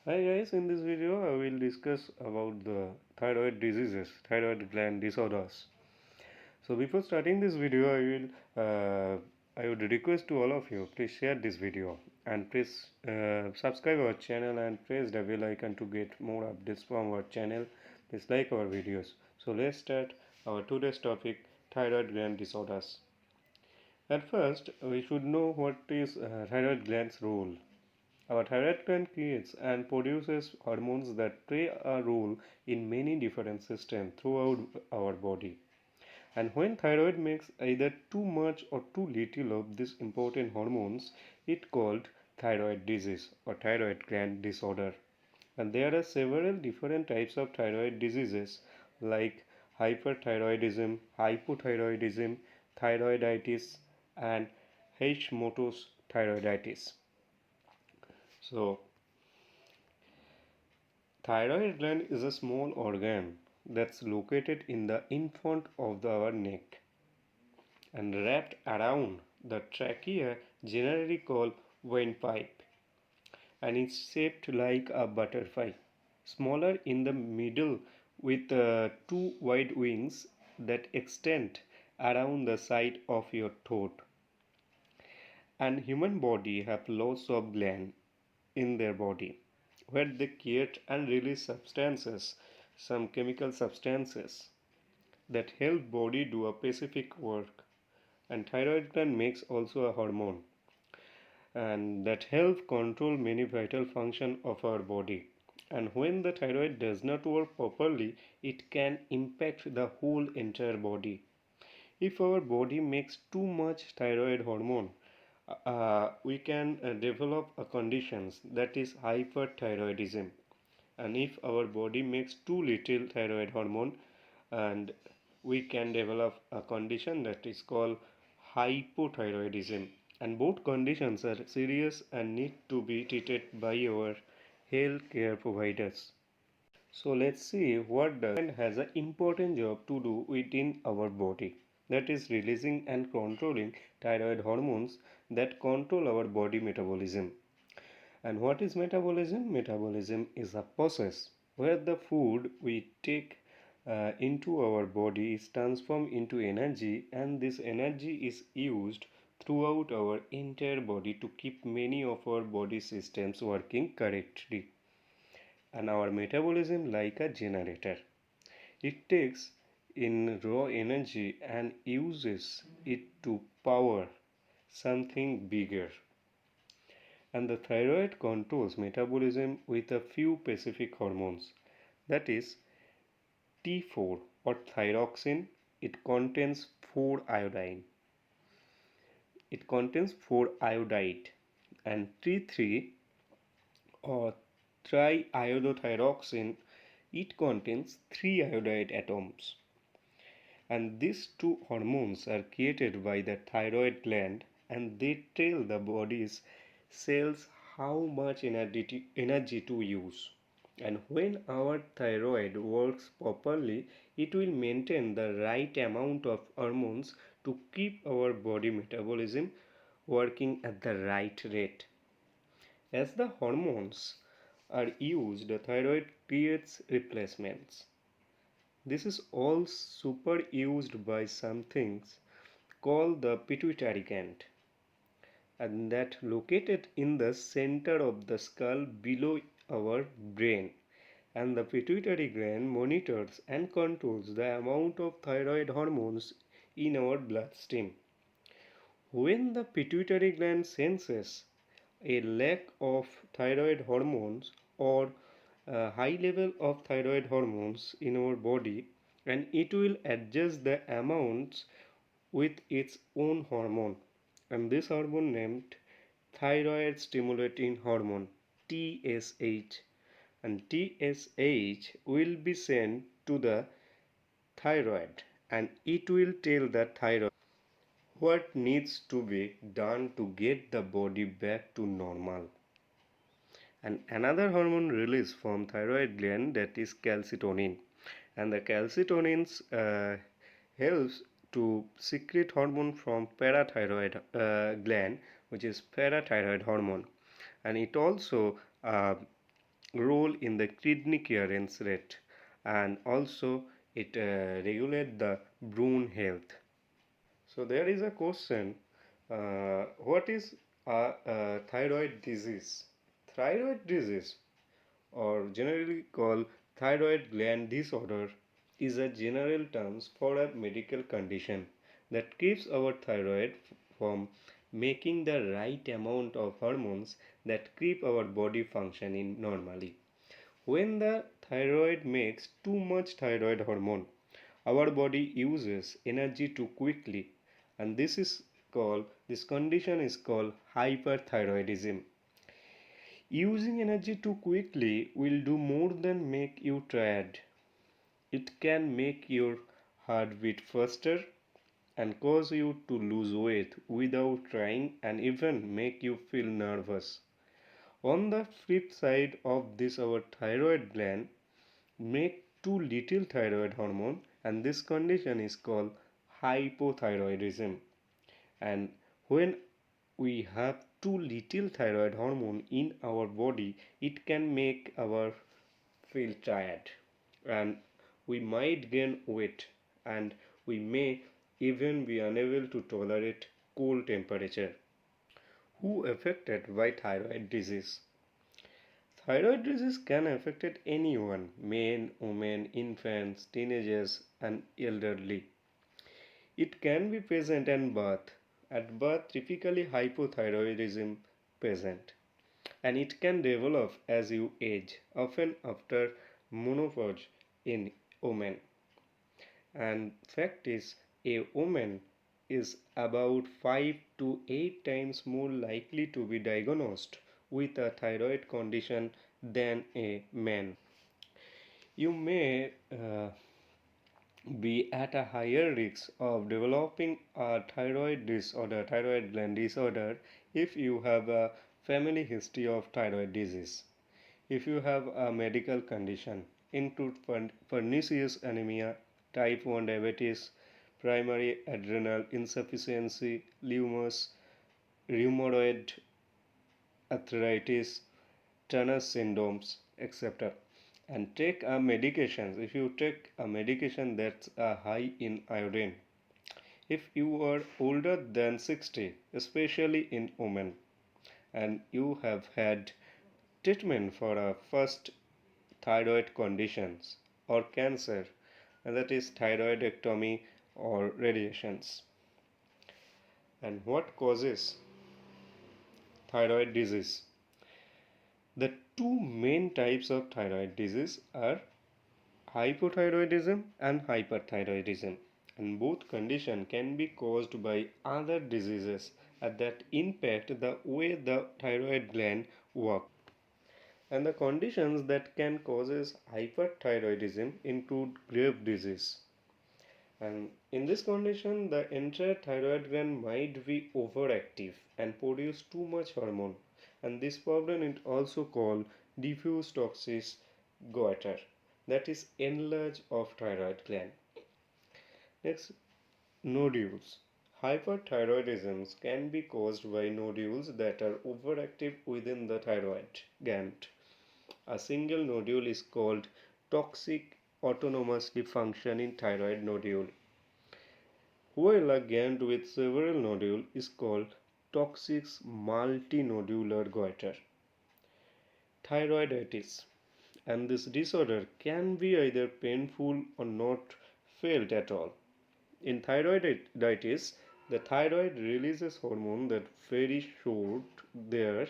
Hi guys, in this video I will discuss about the thyroid diseases, thyroid gland disorders. So before starting this video, I would request to all of you, please share this video and please subscribe our channel and press the bell icon to get more updates from our channel. Please like our videos. So let's start our today's topic, thyroid gland disorders. At first, we should know what is thyroid gland's role. Our thyroid gland creates and produces hormones that play a role in many different systems throughout our body. And when thyroid makes either too much or too little of these important hormones, it called thyroid disease or thyroid gland disorder. And there are several different types of thyroid diseases like hyperthyroidism, hypothyroidism, thyroiditis, and Hashimoto's thyroiditis. So, thyroid gland is a small organ that's located in the in front of our neck and wrapped around the trachea, generally called windpipe, and is shaped like a butterfly, smaller in the middle with two wide wings that extend around the side of your throat. And human body have lots of glands in their body where they create and release substances, some chemical substances that help body do a specific work. And thyroid gland makes also a hormone and that help control many vital function of our body. And when the thyroid does not work properly, it can impact the whole entire body. If our body makes too much thyroid hormone, we can develop a conditions that is hyperthyroidism. And if our body makes too little thyroid hormone, and we can develop a condition that is called hypothyroidism. And both conditions are serious and need to be treated by our health care providers. So let's see what does and has an important job to do within our body, that is releasing and controlling thyroid hormones that control our body metabolism. And what is metabolism? Metabolism is a process where the food we take into our body is transformed into energy, and this energy is used throughout our entire body to keep many of our body systems working correctly. And our metabolism like a generator. It takes in raw energy and uses it to power something bigger. And the thyroid controls metabolism with a few specific hormones. That is T4 or thyroxine. It contains 4-iodine. It contains 4-iodide, and T3 or triiodothyroxine. It contains 3 iodide atoms. And these two hormones are created by the thyroid gland, and they tell the body's cells how much energy to use. And when our thyroid works properly, it will maintain the right amount of hormones to keep our body metabolism working at the right rate. As the hormones are used, the thyroid creates replacements. This is all super used by some things called the pituitary gland, and that located in the center of the skull below our brain. And the pituitary gland monitors and controls the amount of thyroid hormones in our bloodstream. When the pituitary gland senses a lack of thyroid hormones or a high level of thyroid hormones in our body, and it will adjust the amounts with its own hormone, and this hormone named thyroid stimulating hormone TSH. And TSH will be sent to the thyroid, and it will tell the thyroid what needs to be done to get the body back to normal. And another hormone released from thyroid gland, that is calcitonin. And the calcitonin helps to secrete hormone from parathyroid gland, which is parathyroid hormone. And it also role in the kidney clearance rate, and also it regulates the bone health. So there is a question, what is a thyroid disease? Thyroid disease, or generally called thyroid gland disorder, is a general term for a medical condition that keeps our thyroid from making the right amount of hormones that keep our body functioning normally. When the thyroid makes too much thyroid hormone, our body uses energy too quickly, and this condition is called hyperthyroidism. Using energy too quickly will do more than make you tired. It can make your heart beat faster and cause you to lose weight without trying, and even make you feel nervous. On the flip side of this, our thyroid gland make too little thyroid hormone, and this condition is called hypothyroidism. And when we have too little thyroid hormone in our body, it can make our feel tired, and we might gain weight, and we may even be unable to tolerate cold temperature. Who affected by thyroid disease? Thyroid disease can affect anyone: men, women, infants, teenagers, and elderly. It can be present at birth. At birth, typically hypothyroidism present, and it can develop as you age, often after menopause in women. And fact is, a woman is about 5 to 8 times more likely to be diagnosed with a thyroid condition than a man. You may be at a higher risk of developing a thyroid disorder, thyroid gland disorder, if you have a family history of thyroid disease. If you have a medical condition, include pernicious anemia, type 1 diabetes, primary adrenal insufficiency, lupus, rheumatoid arthritis, Turner syndromes, etc. And take a medication. If you take a medication that's high in iodine, if you are older than 60, especially in women, and you have had treatment for a first thyroid conditions or cancer, and that is thyroidectomy or radiations. And what causes thyroid disease? The two main types of thyroid disease are hypothyroidism and hyperthyroidism, and both conditions can be caused by other diseases that impact the way the thyroid gland works. And the conditions that can causes hyperthyroidism include grave disease. And in this condition, the entire thyroid gland might be overactive and produce too much hormone. And this problem is also called diffuse toxic goiter, that is enlarge of thyroid gland. Next, nodules. Hyperthyroidism can be caused by nodules that are overactive within the thyroid gland. A single nodule is called toxic autonomously functioning thyroid nodule, while a gland with several nodules is called toxic multinodular goiter. Thyroiditis, and this disorder can be either painful or not felt at all. In thyroiditis, the thyroid releases hormone that very short there,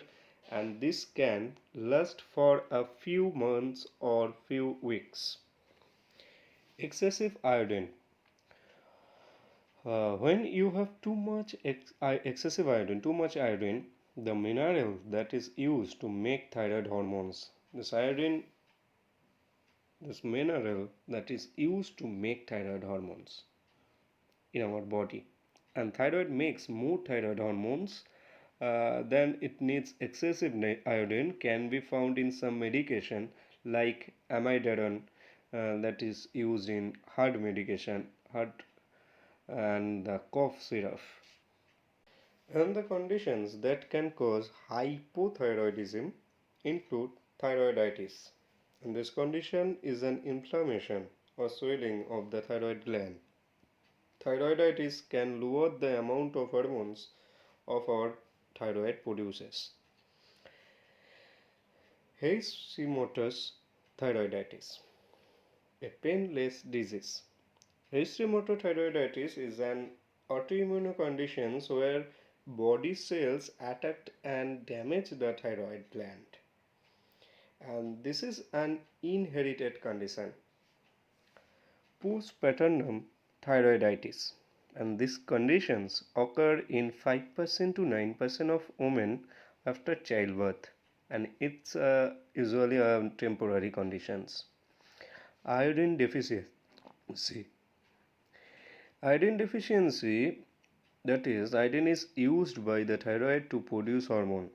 and this can last for a few months or few weeks. Excessive iodine. When you have excessive iodine, too much iodine, the mineral that is used to make thyroid hormones, this mineral that is used to make thyroid hormones in our body, and thyroid makes more thyroid hormones than it needs. Excessive iodine can be found in some medication like amiodarone, that is used in heart medication, heart and the cough syrup. And the conditions that can cause hypothyroidism include Thyroiditis. And this condition is an inflammation or swelling of the thyroid gland. Thyroiditis can lower the amount of hormones of our thyroid produces. Hasimoto's thyroiditis, a painless disease. Hasimoto thyroiditis is an autoimmune condition where body cells attack and damage the thyroid gland. And this is an inherited condition. Postpartum thyroiditis. And these conditions occur in 5% to 9% of women after childbirth, and it's usually a temporary conditions. Iodine deficiency. Iodine deficiency, that is, iodine is used by the thyroid to produce hormone.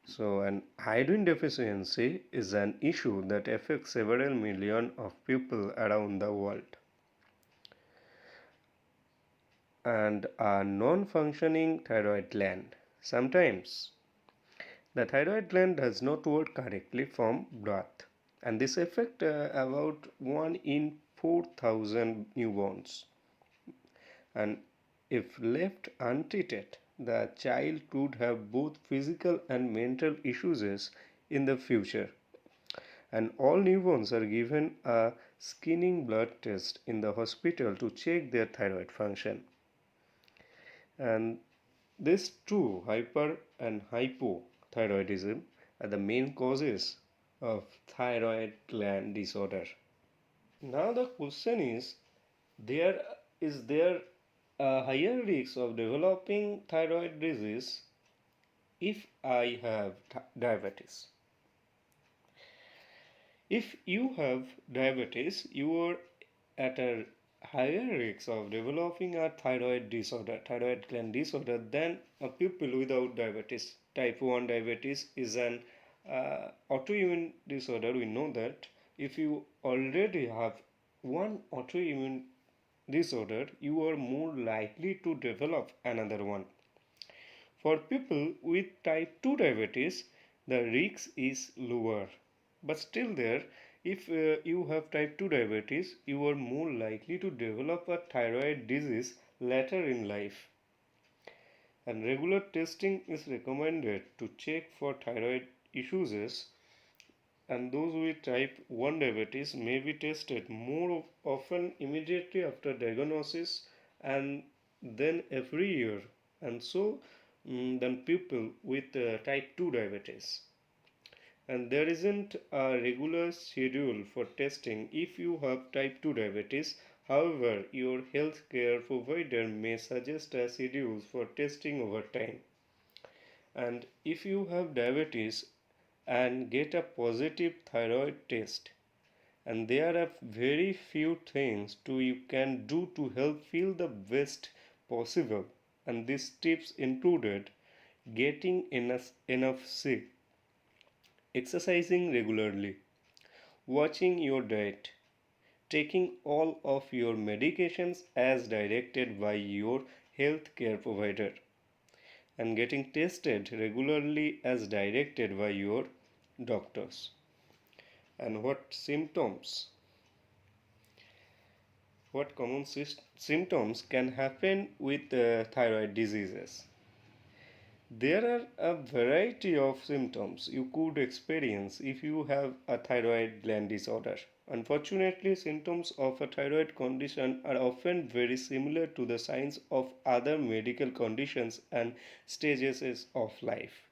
So, an iodine deficiency is an issue that affects several million of people around the world. And a non-functioning thyroid gland. Sometimes the thyroid gland does not work correctly from birth, and this affects about 1 in 4,000 newborns. And if left untreated, the child could have both physical and mental issues in the future. And all newborns are given a screening blood test in the hospital to check their thyroid function. And these two, hyper and hypothyroidism, are the main causes of thyroid gland disorder. Now the question is there a higher risk of developing thyroid disease if I have diabetes? If you have diabetes, you are at a higher risk of developing a thyroid gland disorder, than a people without diabetes. Type 1 diabetes is an autoimmune disorder. We know that if you already have one autoimmune disorder, you are more likely to develop another one. For people with type 2 diabetes, the risk is lower. But still there, if you have type 2 diabetes, you are more likely to develop a thyroid disease later in life. And regular testing is recommended to check for thyroid issues, and those with type 1 diabetes may be tested more often immediately after diagnosis and then every year, and so than people with type 2 diabetes. And there isn't a regular schedule for testing if you have type 2 diabetes. However, your healthcare provider may suggest a schedule for testing over time. And if you have diabetes and get a positive thyroid test, and there are very few things you can do to help feel the best possible, and these tips included getting enough sleep, exercising regularly, watching your diet, taking all of your medications as directed by your healthcare provider, and getting tested regularly as directed by your doctors. And what common symptoms can happen with thyroid diseases? There are a variety of symptoms you could experience if you have a thyroid gland disorder. Unfortunately, symptoms of a thyroid condition are often very similar to the signs of other medical conditions and stages of life.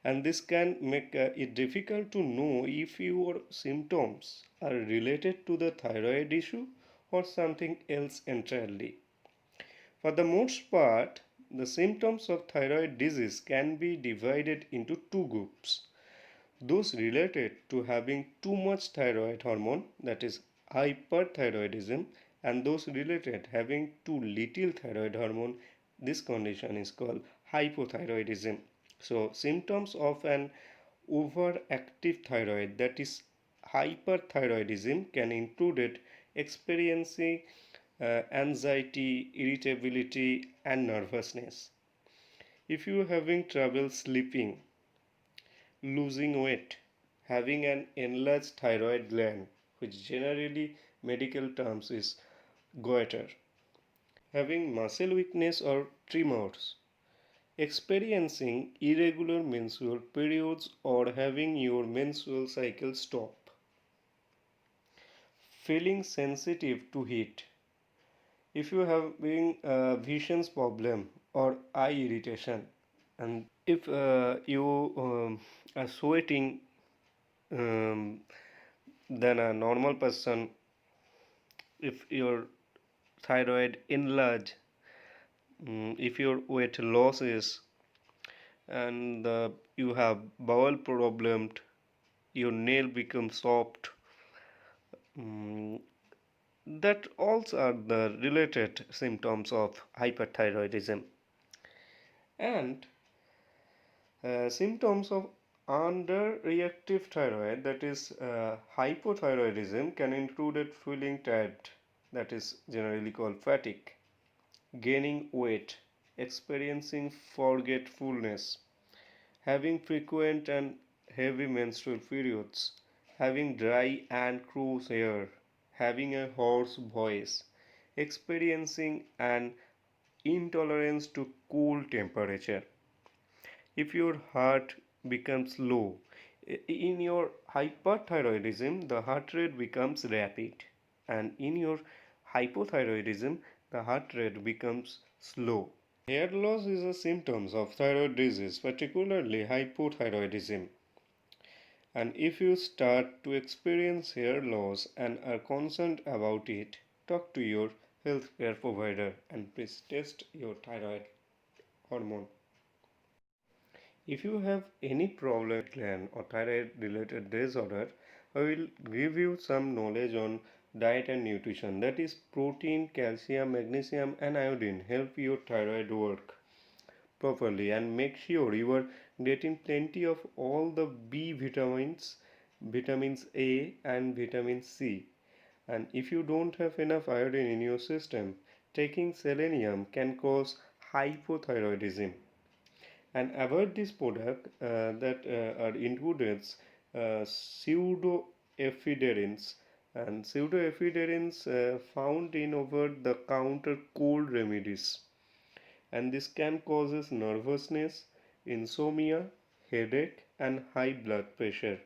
And this can make it difficult to know if your symptoms are related to the thyroid issue or something else entirely. For the most part, the symptoms of thyroid disease can be divided into two groups: those related to having too much thyroid hormone, that is hyperthyroidism, and those related having too little thyroid hormone. This condition is called hypothyroidism. So symptoms of an overactive thyroid, that is hyperthyroidism, can include experiencing anxiety, irritability, and nervousness. If you are having trouble sleeping, losing weight, having an enlarged thyroid gland, which generally medical terms is goiter, having muscle weakness or tremors, experiencing irregular menstrual periods or having your menstrual cycle stop, feeling sensitive to heat. If you have having a vision problem or eye irritation, and if you are sweating um, than a normal person, if your thyroid enlarge, if your weight losses, and you have bowel problem, your nail becomes soft, mm, that also are the related symptoms of hyperthyroidism. And symptoms of underreactive thyroid, that is hypothyroidism, can include feeling tired, that is generally called fatigue, gaining weight, experiencing forgetfulness, having frequent and heavy menstrual periods, having dry and coarse hair, having a hoarse voice, experiencing an intolerance to cool temperature. If your heart becomes low, in your hyperthyroidism, the heart rate becomes rapid, and in your hypothyroidism, the heart rate becomes slow. Hair loss is a symptom of thyroid disease, particularly hypothyroidism. And if you start to experience hair loss and are concerned about it, talk to your healthcare provider and please test your thyroid hormone. If you have any problem with gland or thyroid related disorder, I will give you some knowledge on diet and nutrition. That is, protein, calcium, magnesium, and iodine help your thyroid work properly, and make sure you are getting plenty of all the B vitamins, vitamins A and vitamin C. And if you don't have enough iodine in your system, taking selenium can cause hypothyroidism. And avoid this product that are included pseudoephedrins, and pseudoephedrins found in over-the-counter cold remedies, and this can causes nervousness, insomnia, headache, and high blood pressure.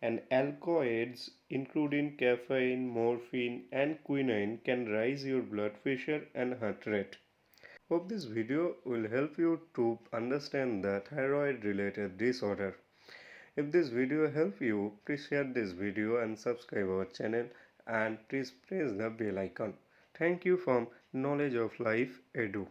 And alkaloids, including caffeine, morphine, and quinine, can raise your blood pressure and heart rate. Hope this video will help you to understand the thyroid related disorder. If this video helped you, please share this video and subscribe our channel, and please press the bell icon. Thank you from Knowledge of Life Edu.